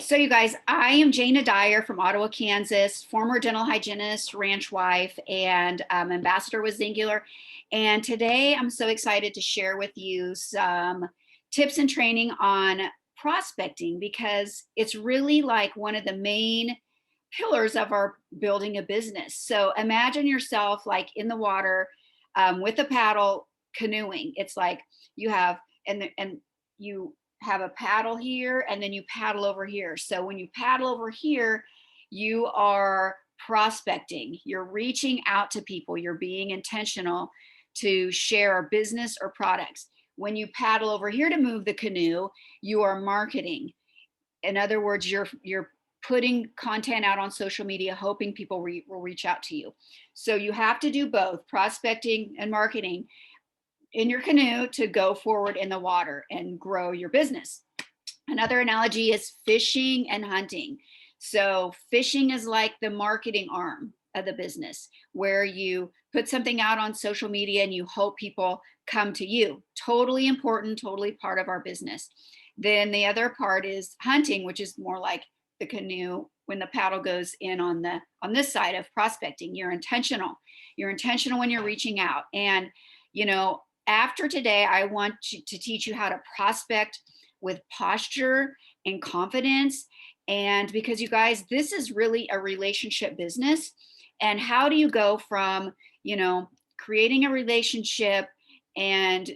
So you guys, I am Jana Dyer from Ottawa, Kansas, former dental hygienist, ranch wife, and ambassador with Zingular. And today I'm so excited to share with you some tips and training on prospecting because it's really like one of the main pillars of our building a business. So imagine yourself like in the water with a paddle canoeing. It's like you have, and you have a paddle here and then you paddle over here. So when you paddle over here, you are prospecting, you're reaching out to people, you're being intentional to share a business or products. When you paddle over here to move the canoe, you are marketing. In other words, you're putting content out on social media, hoping people will reach out to you. So you have to do both prospecting and marketing in your canoe to go forward in the water and grow your business. Another analogy is fishing and hunting. So fishing is like the marketing arm of the business, where you put something out on social media and you hope people come to you. Totally important, totally part of our business. Then the other part is hunting, which is more like the canoe when the paddle goes in on this side of prospecting. You're intentional. You're intentional when you're reaching out. And after today, I want to teach you how to prospect with posture and confidence. And because you guys, this is really a relationship business. And how do you go from, creating a relationship and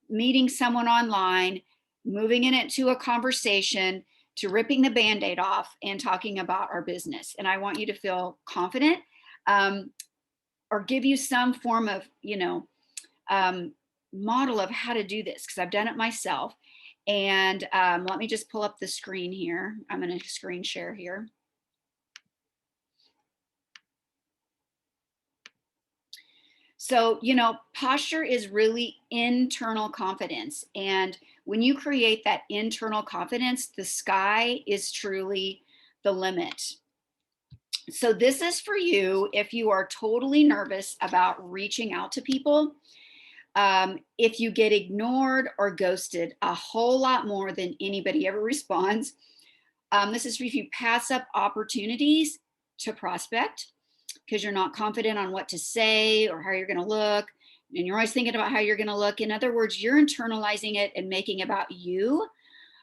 meeting someone online, moving it into a conversation, to ripping the Band-Aid off and talking about our business. And I want you to feel confident or give you some form of, model of how to do this, because I've done it myself. And let me just pull up the screen here. I'm going to screen share here. So, posture is really internal confidence. And when you create that internal confidence, the sky is truly the limit. So this is for you if you are totally nervous about reaching out to people. If you get ignored or ghosted a whole lot more than anybody ever responds, this is if you pass up opportunities to prospect because you're not confident on what to say or how you're going to look, and you're always thinking about how you're going to look. In other words, you're internalizing it and making about you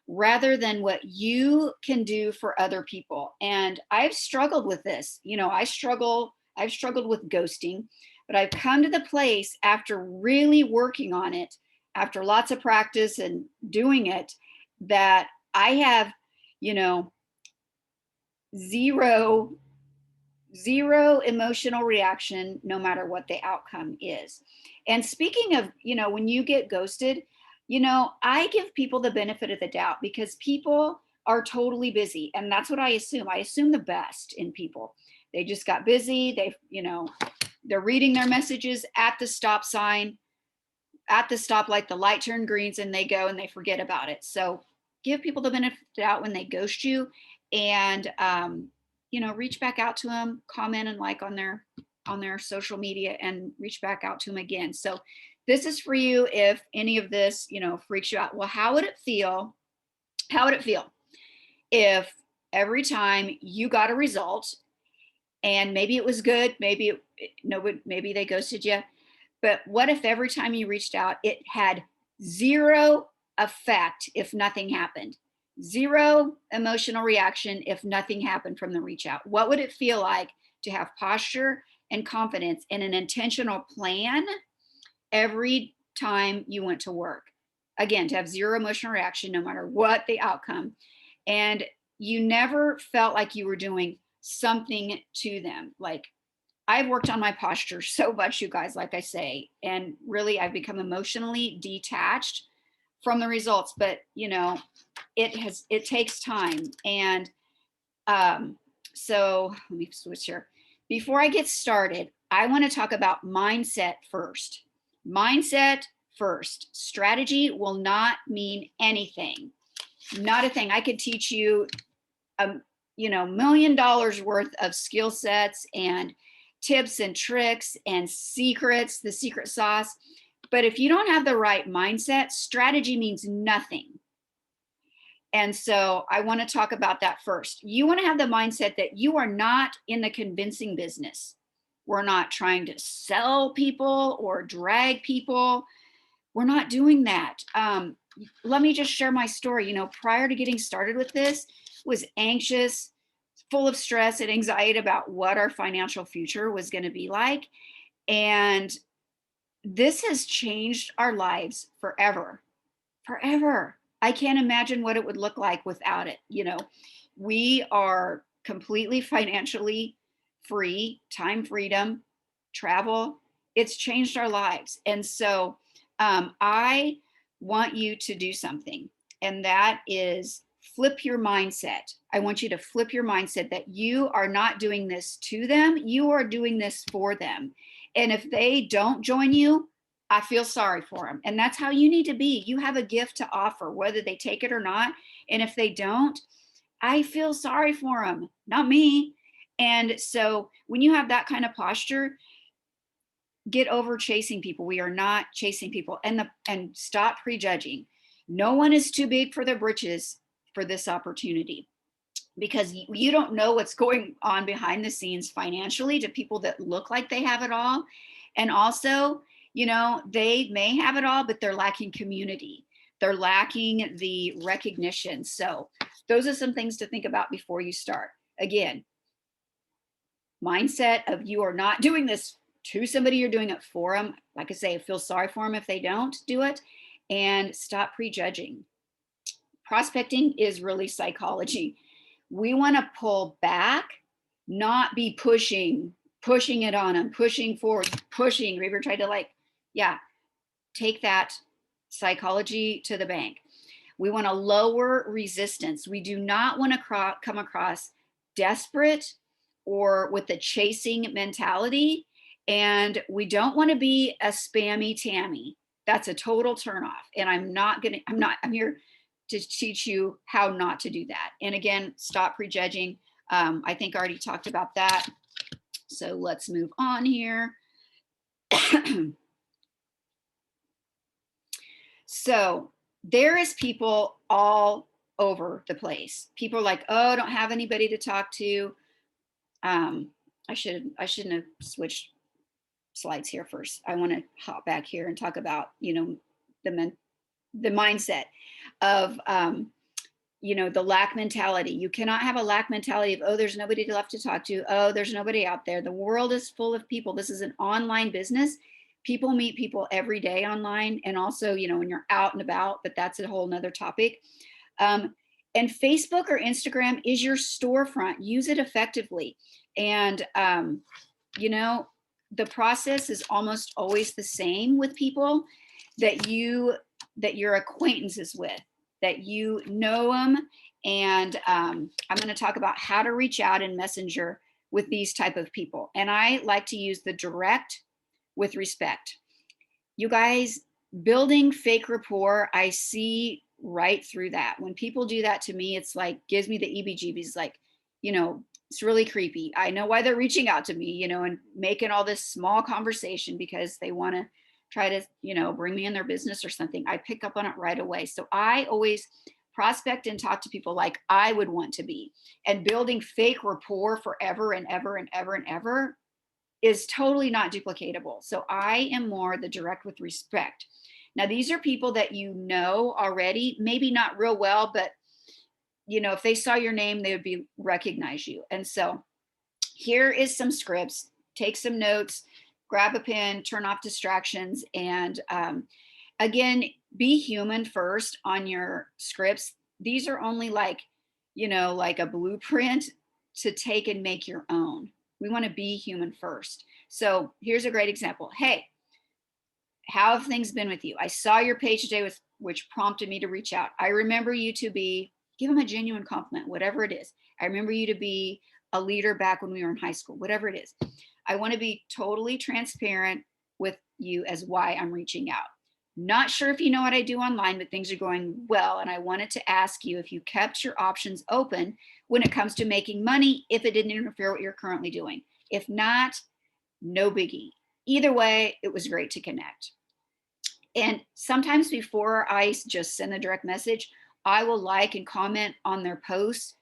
rather than what you can do for other people. And I've struggled with this. I've struggled with ghosting. But I've come to the place after really working on it, after lots of practice and doing it, that I have, zero emotional reaction, no matter what the outcome is. And speaking of, when you get ghosted, I give people the benefit of the doubt because people are totally busy. And that's what I assume. I assume the best in people. They just got busy. They're reading their messages at the stop sign, at the stoplight, the light turned greens, and they go and they forget about it. So give people the benefit of the doubt when they ghost you, and reach back out to them, comment and like on their social media, and reach back out to them again. So this is for you if any of this freaks you out. Well, how would it feel? How would it feel if every time you got a result, and maybe it was good, maybe they ghosted you, but what if every time you reached out, it had zero effect if nothing happened? Zero emotional reaction if nothing happened from the reach out. What would it feel like to have posture and confidence and an intentional plan every time you went to work? Again, to have zero emotional reaction no matter what the outcome. And you never felt like you were doing something to them. Like, I've worked on my posture so much, you guys, like I say, and really I've become emotionally detached from the results, but it takes time. And so let me switch here. Before I get started, I want to talk about mindset first. Mindset first. Strategy will not mean anything. Not a thing. I could teach you $1 million worth of skill sets and tips and tricks and secrets, the secret sauce. But if you don't have the right mindset, strategy means nothing. And so I want to talk about that first. You want to have the mindset that you are not in the convincing business. We're not trying to sell people or drag people. We're not doing that. Let me just share my story. Prior to getting started with this, was anxious, full of stress and anxiety about what our financial future was going to be like. And this has changed our lives forever. Forever. I can't imagine what it would look like without it. We are completely financially free, time freedom, travel. It's changed our lives. And so I want you to do something, and that is flip your mindset. I want you to flip your mindset that you are not doing this to them, you are doing this for them. And if they don't join you, I feel sorry for them. And that's how you need to be. You have a gift to offer, whether they take it or not. And if they don't, I feel sorry for them, not me. And so when you have that kind of posture, get over chasing people. We are not chasing people, and stop prejudging. No one is too big for their britches for this opportunity, because you don't know what's going on behind the scenes financially to people that look like they have it all. And also, they may have it all, but they're lacking community. They're lacking the recognition. So those are some things to think about before you start. Again, mindset of you are not doing this to somebody, you're doing it for them. Like I say, feel sorry for them if they don't do it, and stop prejudging. Prospecting is really psychology. We want to pull back, not be pushing it on them, pushing forward, pushing. Have you ever tried to take that psychology to the bank? We want to lower resistance. We do not want to come across desperate or with the chasing mentality. And we don't want to be a spammy Tammy. That's a total turnoff. And I'm here to teach you how not to do that. And again, stop prejudging. I think I already talked about that. So let's move on here. So there is people all over the place. People are like, oh, I don't have anybody to talk to. I shouldn't have switched slides here first. I want to hop back here and talk about, the mindset of, the lack mentality. You cannot have a lack mentality of, oh, there's nobody left to talk to. Oh, there's nobody out there. The world is full of people. This is an online business. People meet people every day online, and also, when you're out and about, but that's a whole nother topic. And Facebook or Instagram is your storefront. Use it effectively. And, the process is almost always the same with people that you're acquaintances with, that you know them. And I'm going to talk about how to reach out in Messenger with these type of people. And I like to use the direct with respect. You guys, building fake rapport, I see right through that. When people do that to me, it's like, gives me the EBGBs, like, it's really creepy. I know why they're reaching out to me, and making all this small conversation because they want to try to, bring me in their business or something. I pick up on it right away. So I always prospect and talk to people like I would want to be. And building fake rapport forever and ever and ever and ever is totally not duplicatable. So I am more the direct with respect. Now, these are people that you know already, maybe not real well, but if they saw your name, they would recognize you. And so here is some scripts. Take some notes, grab a pen, turn off distractions. And again, be human first on your scripts. These are only like a blueprint to take and make your own. We want to be human first. So here's a great example. Hey, how have things been with you? I saw your page today, which prompted me to reach out. I remember you to be, give them a genuine compliment, whatever it is. I remember you to be a leader back when we were in high school, whatever it is. I want to be totally transparent with you as why I'm reaching out. Not sure if you know what I do online, but things are going well. And I wanted to ask you if you kept your options open when it comes to making money, if it didn't interfere with what you're currently doing. If not, no biggie. Either way, it was great to connect. And sometimes before I just send a direct message, I will like and comment on their posts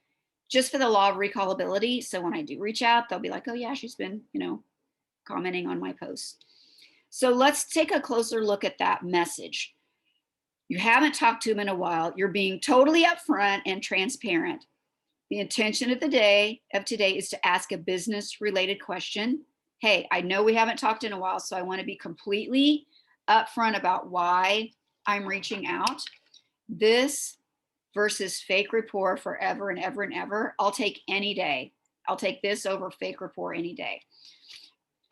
just for the law of recallability. So when I do reach out, they'll be like, oh yeah, she's been, commenting on my posts. So let's take a closer look at that message. You haven't talked to them in a while. You're being totally upfront and transparent. The intention of today is to ask a business related question. Hey, I know we haven't talked in a while, so I want to be completely upfront about why I'm reaching out. This versus fake rapport forever and ever and ever, I'll take any day. I'll take this over fake rapport any day.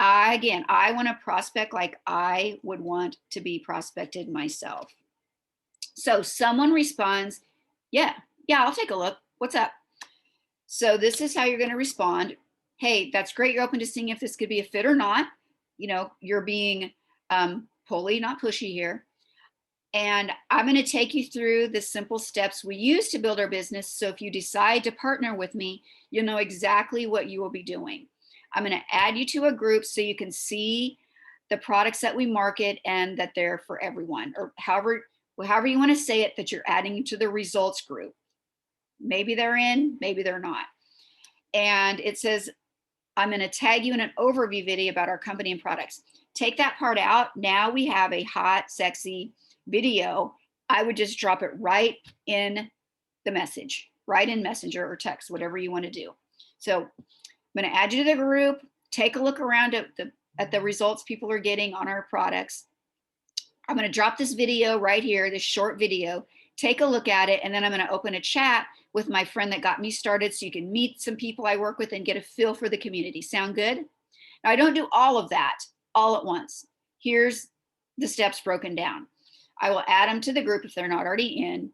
I want to prospect like I would want to be prospected myself. So someone responds, yeah, I'll take a look. What's up? So this is how you're going to respond. Hey, that's great. You're open to seeing if this could be a fit or not. You're being pulley, not pushy here. And I'm going to take you through the simple steps we use to build our business. So if you decide to partner with me, you'll know exactly what you will be doing. I'm going to add you to a group so you can see the products that we market and that they're for everyone, or however you want to say it, that you're adding to the results group. Maybe they're in, maybe they're not. And it says, I'm going to tag you in an overview video about our company and products. Take that part out. Now we have a hot, sexy video. I would just drop it right in the message, right in Messenger or text, whatever you want to do. So I'm going to add you to the group. Take a look around at the results people are getting on our products. I'm going to drop this video right here, this short video. Take a look at it, and then I'm going to open a chat with my friend that got me started so you can meet some people I work with and get a feel for the community. Sound good? Now, I don't do all of that all at once. Here's the steps broken down. I will add them to the group if they're not already in.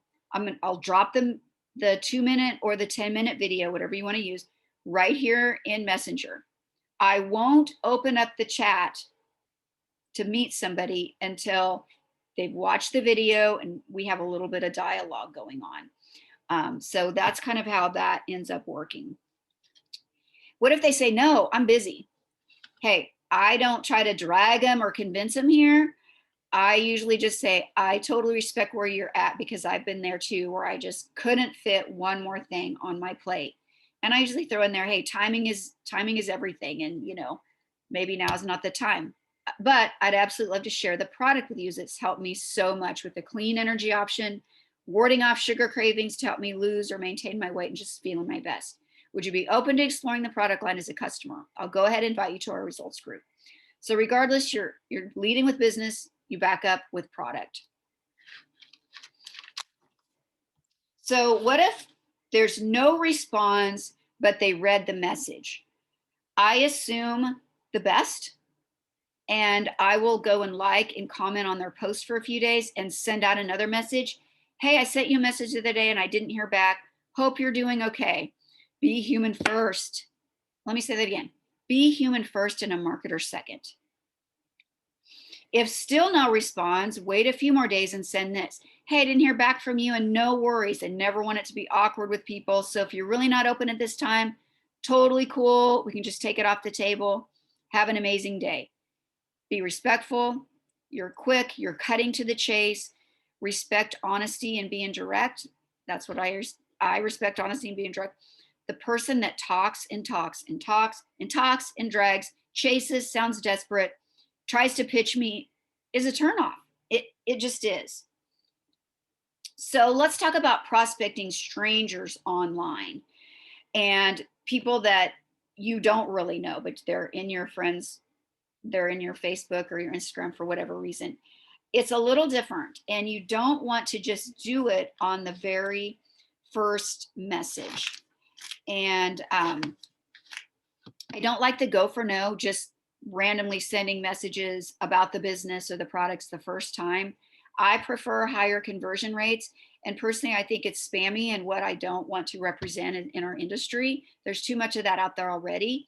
I'll drop them the 2-minute or the 10-minute video, whatever you want to use, right here in Messenger. I won't open up the chat to meet somebody until they've watched the video and we have a little bit of dialogue going on. So that's kind of how that ends up working. What if they say, no, I'm busy? Hey, I don't try to drag them or convince them here. I usually just say, I totally respect where you're at, because I've been there too, where I just couldn't fit one more thing on my plate. And I usually throw in there, hey, timing is everything. And, maybe now is not the time. But I'd absolutely love to share the product with you. It's helped me so much with the clean energy option, warding off sugar cravings to help me lose or maintain my weight and just feeling my best. Would you be open to exploring the product line as a customer? I'll go ahead and invite you to our results group. So regardless, you're leading with business, you back up with product. So what if there's no response, but they read the message? I assume the best, and I will go and like and comment on their post for a few days and send out another message. Hey, I sent you a message the other day and I didn't hear back. Hope you're doing okay. Be human first. Let me say that again. Be human first and a marketer second. If still no response, wait a few more days and send this. Hey, I didn't hear back from you, and no worries. I never want it to be awkward with people. So if you're really not open at this time, totally cool. We can just take it off the table. Have an amazing day. Be respectful. You're quick. You're cutting to the chase. Respect honesty and being direct. That's what I respect, honesty and being direct. The person that talks and talks and talks and talks and drags, chases, sounds desperate, tries to pitch me is a turnoff. It just is. So let's talk about prospecting strangers online and people that you don't really know, but they're in your friends, they're in your Facebook or your Instagram for whatever reason. It's a little different, and you don't want to just do it on the very first message. And I don't like the go for no, just randomly sending messages about the business or the products the first time. I prefer higher conversion rates. And personally, I think it's spammy and what I don't want to represent in our industry. There's too much of that out there already.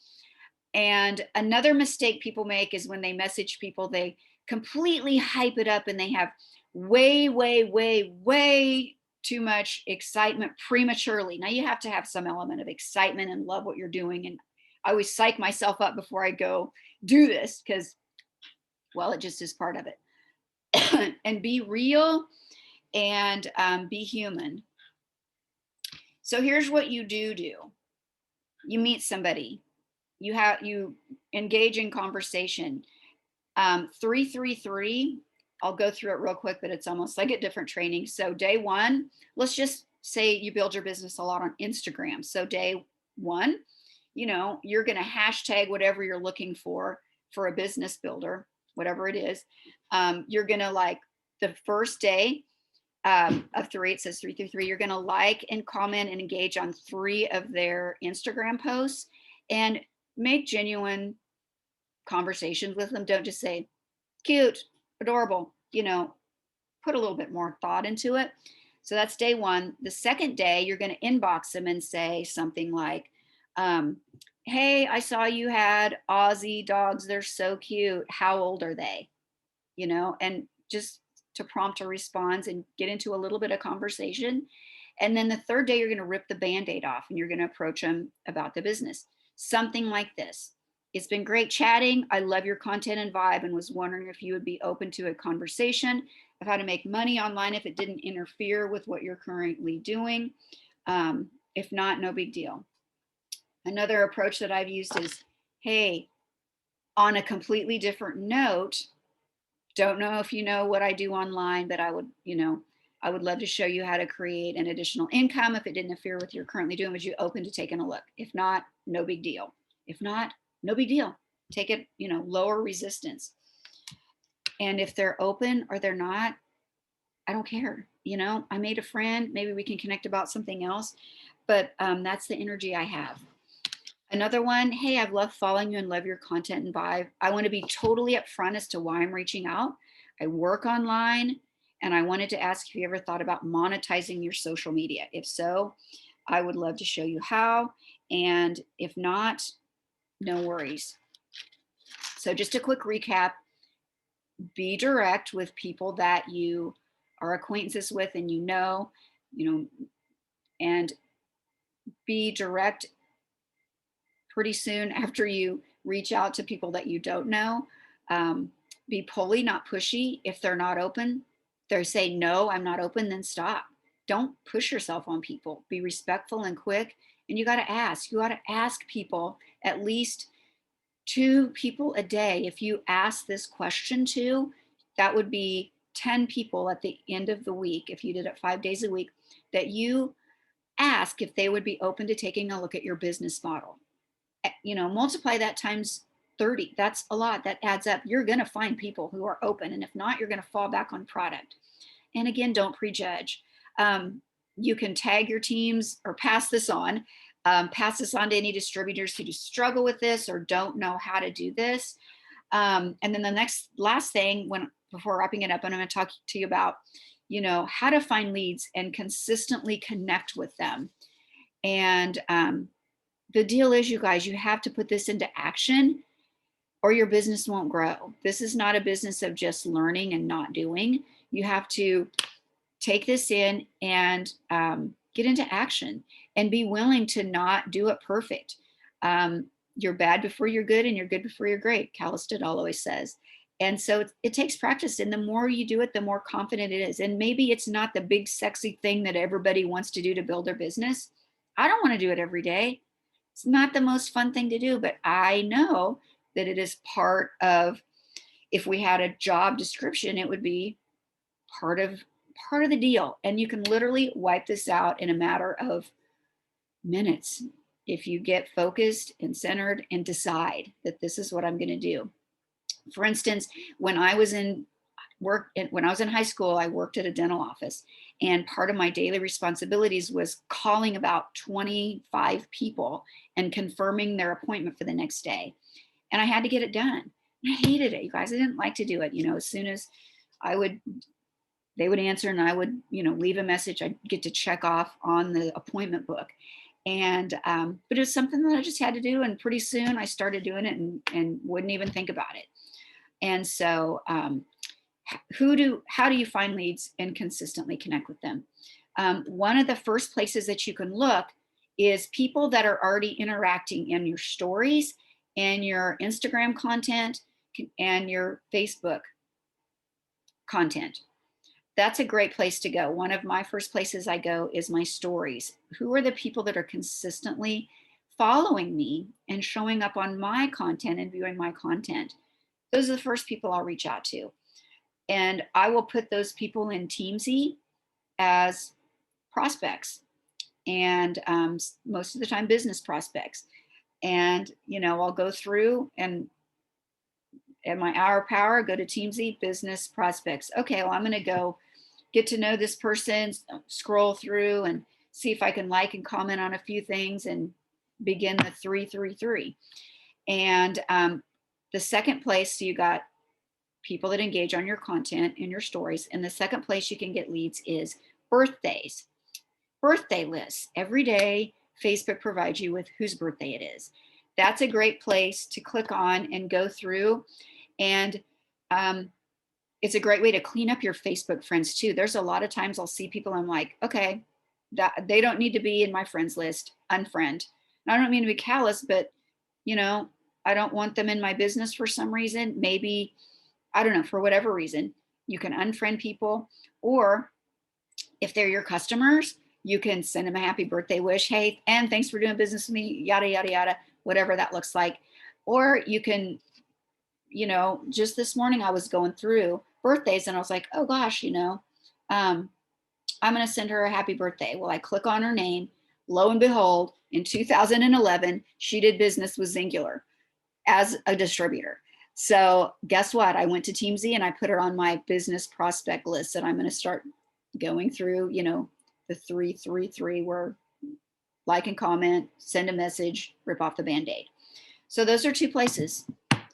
And another mistake people make is when they message people, they completely hype it up and they have way, way, way, way too much excitement prematurely. Now you have to have some element of excitement and love what you're doing. And I always psych myself up before I go do this because, well, it just is part of it. And be real and be human. So here's what you do. You meet somebody, you engage in conversation. 333, I'll go through it real quick, but it's almost like a different training. So day one, let's just say you build your business a lot on Instagram. So day one, you're going to hashtag whatever you're looking for a business builder, whatever it is. You're going to, like, the first day of three, it says 333, you're going to like and comment and engage on 3 of their Instagram posts and make genuine conversations with them. Don't just say cute, adorable, put a little bit more thought into it. So that's day one. The second day, you're going to inbox them and say something like, hey, I saw you had Aussie dogs. They're so cute. How old are they? And just to prompt a response and get into a little bit of conversation. And then the third day, you're going to rip the Band-Aid off and you're going to approach them about the business. Something like this. It's been great chatting. I love your content and vibe and was wondering if you would be open to a conversation of how to make money online if it didn't interfere with what you're currently doing. If not, no big deal. Another approach that I've used is, hey, on a completely different note, don't know if you know what I do online, but I would love to show you how to create an additional income if it didn't interfere with what you're currently doing. Would you open to taking a look? If not, no big deal. If not, no big deal. Take it, lower resistance. And if they're open or they're not, I don't care. I made a friend. Maybe we can connect about something else. But that's the energy I have. Another one, hey, I've loved following you and love your content and vibe. I want to be totally upfront as to why I'm reaching out. I work online and I wanted to ask if you ever thought about monetizing your social media. If so, I would love to show you how. And if not, no worries. So just a quick recap, be direct with people that you are acquaintances with and and be direct pretty soon after you reach out to people that you don't know. Be pulley, not pushy. If they're not open, they say, no, I'm not open, then stop. Don't push yourself on people. Be respectful and quick. And you got to ask. You got to ask people, at least 2 people a day. If you ask this question to, that would be 10 people at the end of the week, if you did it 5 days a week, that you ask if they would be open to taking a look at your business model. Multiply that times 30. That's a lot. That adds up. You're going to find people who are open. And if not, you're going to fall back on product. And again, don't prejudge. You can tag your teams or pass this on. Pass this on to any distributors who struggle with this or don't know how to do this. And then the last thing, before wrapping it up, I'm going to talk to you about, how to find leads and consistently connect with them. And the deal is, you guys, you have to put this into action or your business won't grow. This is not a business of just learning and not doing. You have to take this in and get into action and be willing to not do it perfect. You're bad before you're good and you're good before you're great, Cal Stoddard always says. And so it takes practice. And the more you do it, the more confident it is. And maybe it's not the big, sexy thing that everybody wants to do to build their business. I don't want to do it every day. It's not the most fun thing to do, but I know that it is part of, if we had a job description, it would be part of the deal. And you can literally wipe this out in a matter of minutes if you get focused and centered and decide that this is what I'm going to do. For instance, when I was in high school, I worked at a dental office, and part of my daily responsibilities was calling about 25 people and confirming their appointment for the next day. And I had to get it done. And I hated it, you guys. I didn't like to do it. As soon as they would answer and I would, leave a message, I'd get to check off on the appointment book. And, but it was something that I just had to do. And pretty soon I started doing it and wouldn't even think about it. And so, how do you find leads and consistently connect with them? One of the first places that you can look is people that are already interacting in your stories and your Instagram content and your Facebook content. that's a great place to go. One of my first places I go is my stories. Who are the people that are consistently following me and showing up on my content and viewing my content? Those are the first people I'll reach out to. And I will put those people in Teamsy as prospects, and most of the time business prospects. And, I'll go through and at my hour power, go to Teamsy, business prospects. Okay, well, I'm going to go get to know this person, scroll through and see if I can like and comment on a few things and begin the 333. And the second place, so you got people that engage on your content and your stories. And the second place you can get leads is birthdays, birthday lists. Every day, Facebook provides you with whose birthday it is. That's a great place to click on and go through. And it's a great way to clean up your Facebook friends too. There's a lot of times I'll see people, I'm like, okay, that they don't need to be in my friends list, unfriend. And I don't mean to be callous, but I don't want them in my business for some reason. Maybe, I don't know, for whatever reason, you can unfriend people. Or if they're your customers, you can send them a happy birthday wish. Hey, and thanks for doing business with me, yada, yada, yada, whatever that looks like. Or you can, just this morning I was going through birthdays and I was like, oh gosh, I'm going to send her a happy birthday. Well, I click on her name. Lo and behold, in 2011, she did business with Zingular as a distributor. So guess what? I went to Teamsy and I put her on my business prospect list that I'm going to start going through, the 333 where like and comment, send a message, rip off the Band-Aid. So those are two places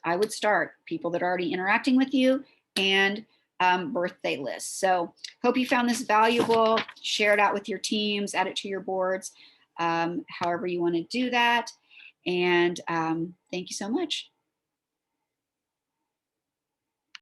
I would start: people that are already interacting with you and birthday lists. So hope you found this valuable. Share it out with your teams, add it to your boards, however you want to do that. And thank you so much.